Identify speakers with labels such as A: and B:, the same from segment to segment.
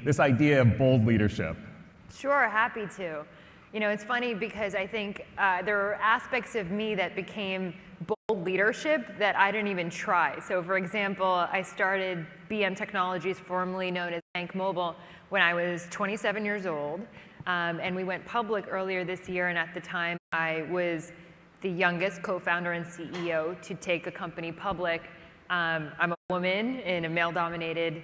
A: this idea of bold leadership?
B: Sure, happy to. You know, it's funny because I think there are aspects of me that became bold leadership that I didn't even try. So for example, I started BM Technologies, formerly known as Bank Mobile, when I was 27 years old. And we went public earlier this year, and at the time I was the youngest co-founder and CEO to take a company public. I'm a woman in a male-dominated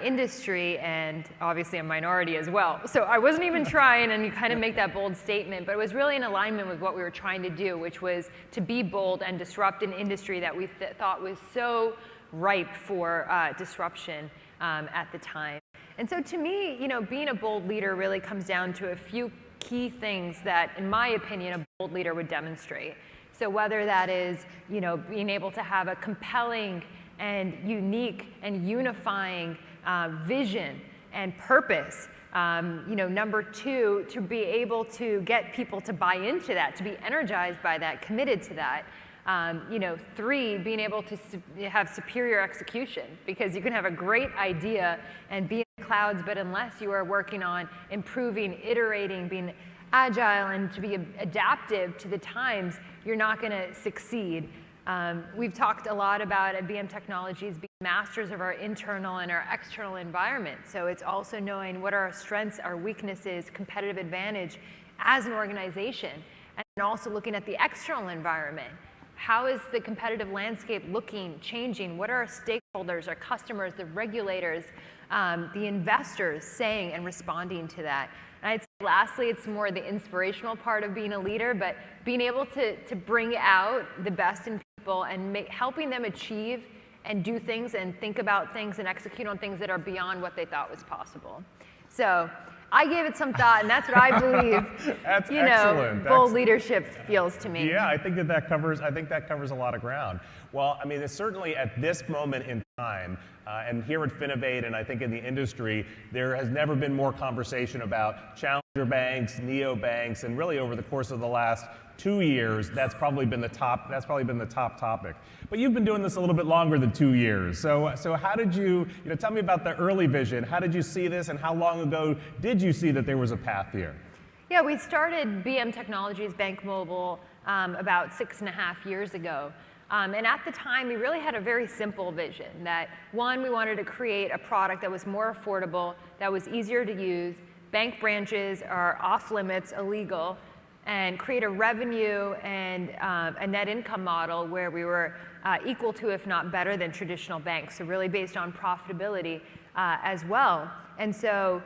B: industry, and obviously a minority as well. So I wasn't even trying, and you kind of make that bold statement, but it was really in alignment with what we were trying to do, which was to be bold and disrupt an industry that we thought was so ripe for disruption at the time. And so to me, you know, being a bold leader really comes down to a few key things that, in my opinion, a bold leader would demonstrate. So whether that is, you know, being able to have a compelling and unique and unifying vision and purpose. You know, number two, to be able to get people to buy into that, to be energized by that, committed to that. You know, three, being able to have superior execution, because you can have a great idea and be in the clouds, but unless you are working on improving, iterating, being agile, and to be adaptive to the times, you're not going to succeed. We've talked a lot about at BM Technologies being masters of our internal and our external environment. So it's also knowing what are our strengths, our weaknesses, competitive advantage as an organization, and also looking at the external environment. How is the competitive landscape looking, changing? What are our stakeholders, our customers, the regulators, the investors saying and responding to that? And I'd say lastly, it's more the inspirational part of being a leader, but being able to bring out the best in people and helping them achieve and do things and think about things and execute on things that are beyond what they thought was possible. So I gave it some thought, and that's what I believe.
A: That's
B: you know,
A: excellent.
B: Bold leadership feels to me.
A: Yeah, I think that covers a lot of ground. Well, I mean, it's certainly at this moment in time, and here at Finovate, and I think in the industry, there has never been more conversation about challenger banks, neobanks, and really over the course of the last 2 years, that's probably been the top topic. But you've been doing this a little bit longer than 2 years. So how did you know, tell me about the early vision. How did you see this, and how long ago did you see that there was a path here?
B: Yeah, we started BM Technologies Bank Mobile about 6.5 years ago. And at the time, we really had a very simple vision that, one, we wanted to create a product that was more affordable, that was easier to use. Bank branches are off limits, illegal, and create a revenue and a net income model where we were equal to, if not better than, traditional banks. So really based on profitability as well. And so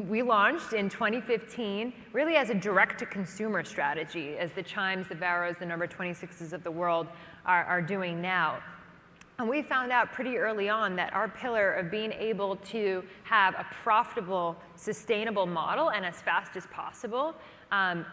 B: we launched in 2015 really as a direct-to-consumer strategy, as the Chimes, the Varos, the number 26s of the world are doing now. And we found out pretty early on that our pillar of being able to have a profitable, sustainable model and as fast as possible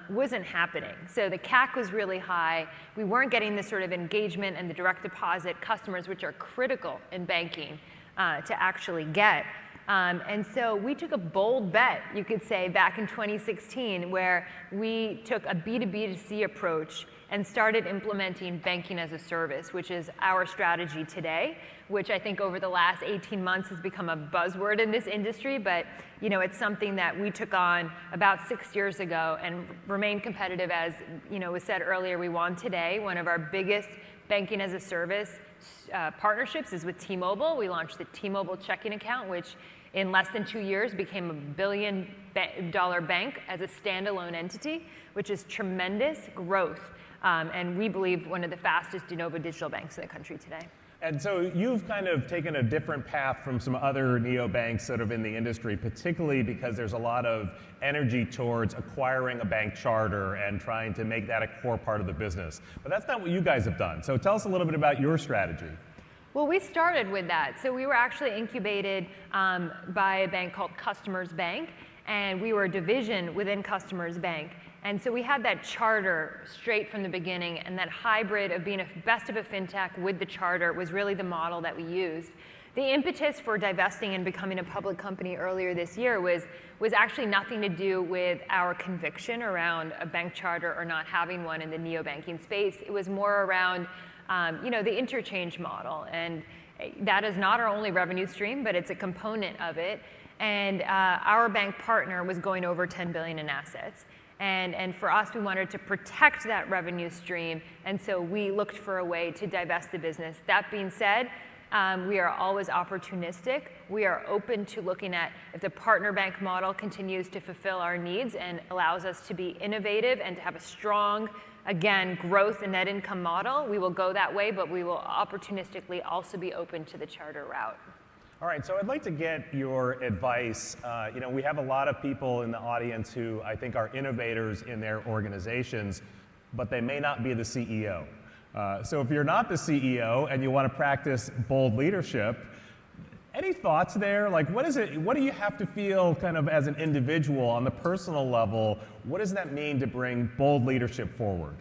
B: wasn't happening. So the CAC was really high. We weren't getting the sort of engagement and the direct deposit customers, which are critical in banking to actually get. And so we took a bold bet, you could say, back in 2016, where we took a B2B2C approach and started implementing banking as a service, which is our strategy today, which I think over the last 18 months has become a buzzword in this industry, but you know, it's something that we took on about 6 years ago and remain competitive. As you know, was said earlier, we won today. One of our biggest banking as a service partnerships is with T-Mobile. We launched the T-Mobile checking account, which in less than 2 years became $1 billion bank as a standalone entity, which is tremendous growth. And we believe one of the fastest de novo digital banks in the country today.
A: And so you've kind of taken a different path from some other neobanks sort of in the industry, particularly because there's a lot of energy towards acquiring a bank charter and trying to make that a core part of the business. But that's not what you guys have done. So tell us a little bit about your strategy.
B: Well, we started with that. So we were actually incubated by a bank called Customers Bank, and we were a division within Customers Bank. And so we had that charter straight from the beginning, and that hybrid of being a best of a fintech with the charter was really the model that we used. The impetus for divesting and becoming a public company earlier this year was actually nothing to do with our conviction around a bank charter or not having one in the neobanking space. It was more around you know, the interchange model, and that is not our only revenue stream, but it's a component of it. And our bank partner was going over 10 billion in assets. And for us, we wanted to protect that revenue stream, and so we looked for a way to divest the business. That being said, we are always opportunistic. We are open to looking at if the partner bank model continues to fulfill our needs and allows us to be innovative and to have a strong, again, growth and net income model, we will go that way, but we will opportunistically also be open to the charter route.
A: All right, so I'd like to get your advice. We have a lot of people in the audience who I think are innovators in their organizations, but they may not be the CEO. So if you're not the CEO and you want to practice bold leadership, any thoughts there? Like, what do you have to feel kind of as an individual on the personal level? What does that mean to bring bold leadership forward?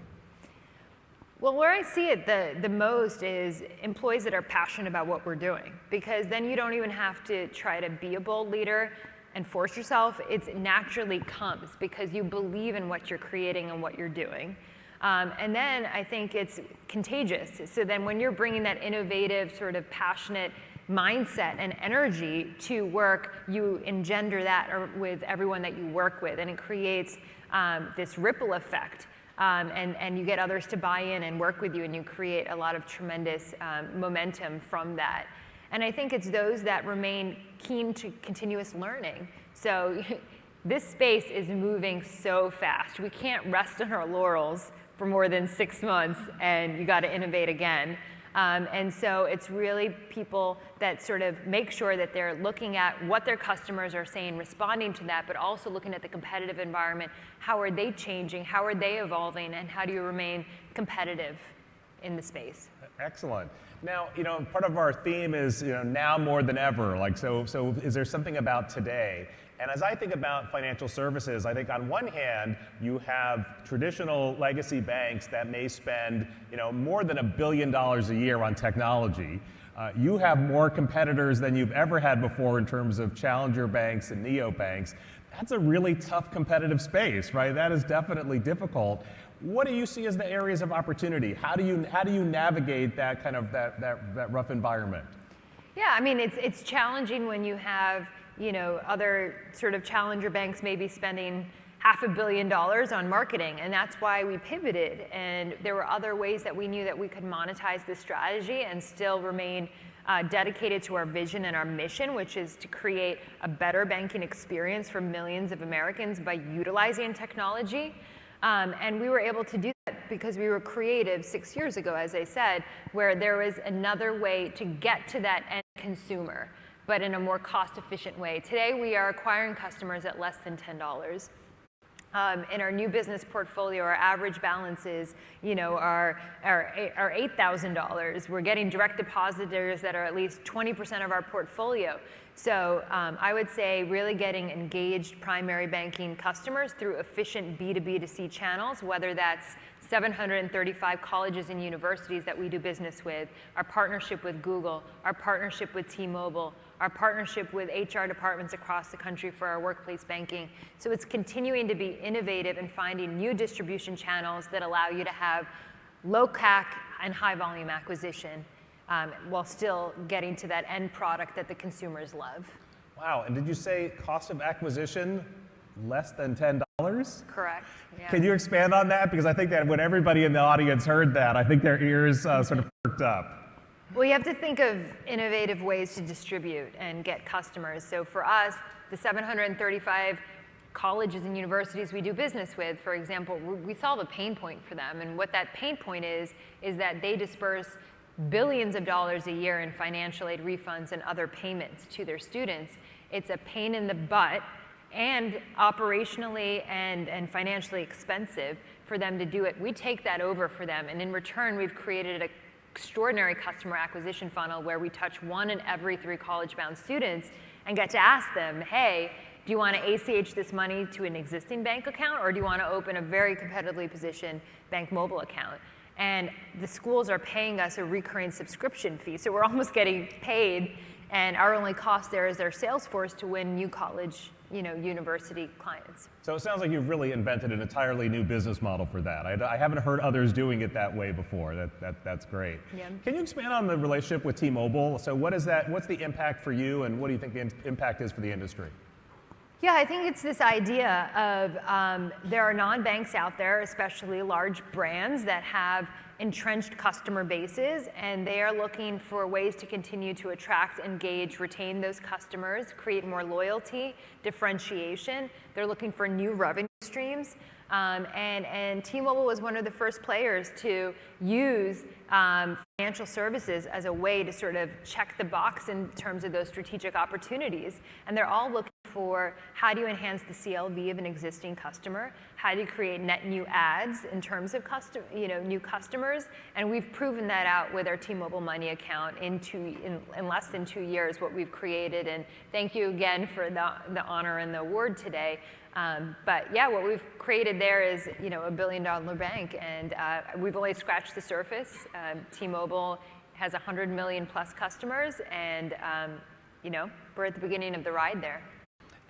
B: Well, where I see it the most is employees that are passionate about what we're doing, because then you don't even have to try to be a bold leader and force yourself. It naturally comes because you believe in what you're creating and what you're doing. And then I think it's contagious. So then when you're bringing that innovative, sort of passionate mindset and energy to work, you engender that with everyone that you work with, and it creates this ripple effect. And you get others to buy in and work with you, and you create a lot of tremendous momentum from that. And I think it's those that remain keen to continuous learning. So this space is moving so fast. We can't rest on our laurels for more than 6 months, and you got to innovate again. And so it's really people that sort of make sure that they're looking at what their customers are saying, responding to that, but also looking at the competitive environment. How are they changing? How are they evolving? And how do you remain competitive in the space?
A: Excellent. Now, part of our theme is, now more than ever. Like, so is there something about today? And as I think about financial services, I think on one hand, you have traditional legacy banks that may spend, more than $1 billion a year on technology. You have more competitors than you've ever had before in terms of challenger banks and neobanks. That's a really tough competitive space, right? That is definitely difficult. What do you see as the areas of opportunity? How do you navigate that kind of that rough environment?
B: Yeah, I mean, it's challenging when you have other sort of challenger banks maybe spending $500 million on marketing, and that's why we pivoted. And there were other ways that we knew that we could monetize this strategy and still remain dedicated to our vision and our mission, which is to create a better banking experience for millions of Americans by utilizing technology. And we were able to do that because we were creative 6 years ago, as I said, where there was another way to get to that end consumer, but in a more cost-efficient way. Today, we are acquiring customers at less than $10. In our new business portfolio, our average balances, are $8,000. We're getting direct depositors that are at least 20% of our portfolio. So I would say really getting engaged primary banking customers through efficient B2B2C channels, whether that's 735 colleges and universities that we do business with, our partnership with Google, our partnership with T-Mobile, our partnership with HR departments across the country for our workplace banking. So it's continuing to be innovative and finding new distribution channels that allow you to have low CAC and high volume acquisition while still getting to that end product that the consumers love.
A: Wow, and did you say cost of acquisition less than $10?
B: Correct. Yeah.
A: Can you expand on that? Because I think that when everybody in the audience heard that, I think their ears sort of perked up.
B: Well, you have to think of innovative ways to distribute and get customers. So for us, the 735 colleges and universities we do business with, for example, we solve a pain point for them. And what that pain point is that they disperse billions of dollars a year in financial aid refunds and other payments to their students. It's a pain in the butt and operationally and financially expensive for them to do it. We take that over for them, and in return, we've created an extraordinary customer acquisition funnel where we touch 1 in every 3 college-bound students and get to ask them, hey, do you want to ACH this money to an existing bank account, or do you want to open a very competitively positioned bank mobile account? And the schools are paying us a recurring subscription fee, so we're almost getting paid And our only cost there is their sales force to win new college, university clients.
A: So it sounds like you've really invented an entirely new business model for that. I haven't heard others doing it that way before. That's great.
B: Yeah.
A: Can you expand on the relationship with T-Mobile? So what's the impact for you, and what do you think the impact is for the industry?
B: Yeah, I think it's this idea of there are non-banks out there, especially large brands that have entrenched customer bases, and they are looking for ways to continue to attract, engage, retain those customers, create more loyalty, differentiation. They're looking for new revenue streams. And T-Mobile was one of the first players to use financial services as a way to sort of check the box in terms of those strategic opportunities. And they're all looking for how do you enhance the CLV of an existing customer, how do you create net new ads in terms of new customers, and we've proven that out with our T-Mobile Money account in less than 2 years, what we've created. And thank you again for the honor and the award today. But yeah, what we've created there is a $1 billion bank, and we've only scratched the surface. T-Mobile has 100 million plus customers, and we're at the beginning of the ride there.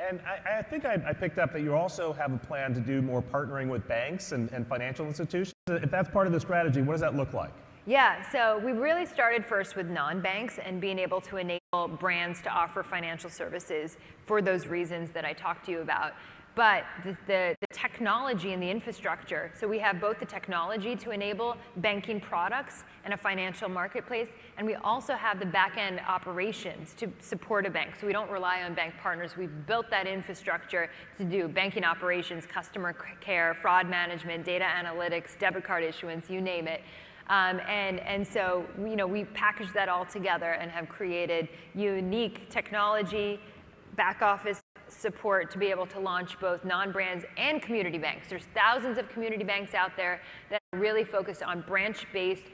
A: And I think I picked up that you also have a plan to do more partnering with banks and financial institutions. If that's part of the strategy, what does that look like?
B: Yeah, so we really started first with non-banks and being able to enable brands to offer financial services for those reasons that I talked to you about. But the technology and the infrastructure, so we have both the technology to enable banking products and a financial marketplace, and we also have the back-end operations to support a bank. So we don't rely on bank partners. We've built that infrastructure to do banking operations, customer care, fraud management, data analytics, debit card issuance, you name it. And so we package that all together and have created unique technology, back office support to be able to launch both non-brands and community banks. There's thousands of community banks out there that are really focused on branch-based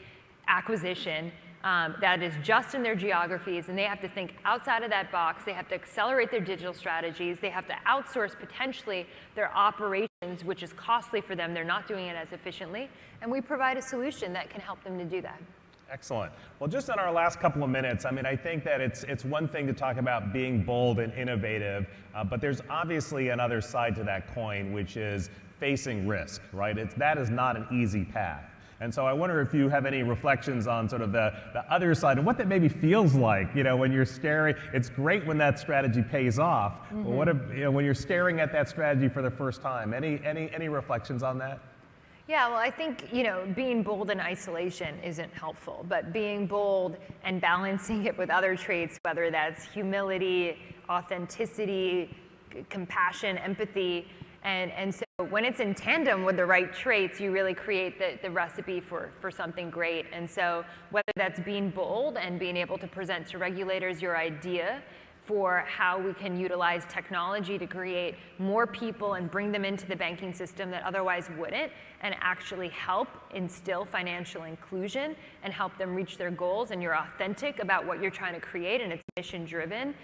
B: acquisition that is just in their geographies, and they have to think outside of that box. They have to accelerate their digital strategies. They have to outsource potentially their operations, which is costly for them. They're not doing it as efficiently, and we provide a solution that can help them to do that.
A: Excellent. Well, just in our last couple of minutes, I think that it's one thing to talk about being bold and innovative, but there's obviously another side to that coin, which is facing risk, right? That is not an easy path. And so I wonder if you have any reflections on sort of the other side and what that maybe feels like, when you're staring. It's great when that strategy pays off, but what if, when you're staring at that strategy for the first time? Any reflections on that?
B: Yeah, well, I think, being bold in isolation isn't helpful, but being bold and balancing it with other traits, whether that's humility, authenticity, compassion, empathy, and so when it's in tandem with the right traits, you really create the recipe for something great. And so whether that's being bold and being able to present to regulators your idea for how we can utilize technology to create more people and bring them into the banking system that otherwise wouldn't, and actually help instill financial inclusion and help them reach their goals, and you're authentic about what you're trying to create and it's mission driven,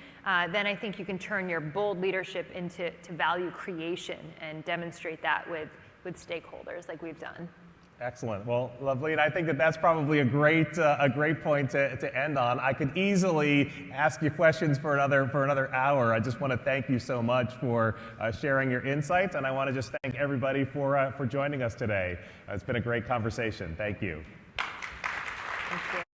B: then I think you can turn your bold leadership into value creation and demonstrate that with stakeholders like we've done.
A: Excellent. Well, Luvleen, I think that's probably a great point to end on. I could easily ask you questions for another hour. I just want to thank you so much for sharing your insights, and I want to just thank everybody for joining us today. It's been a great conversation. Thank you.
B: Thank you.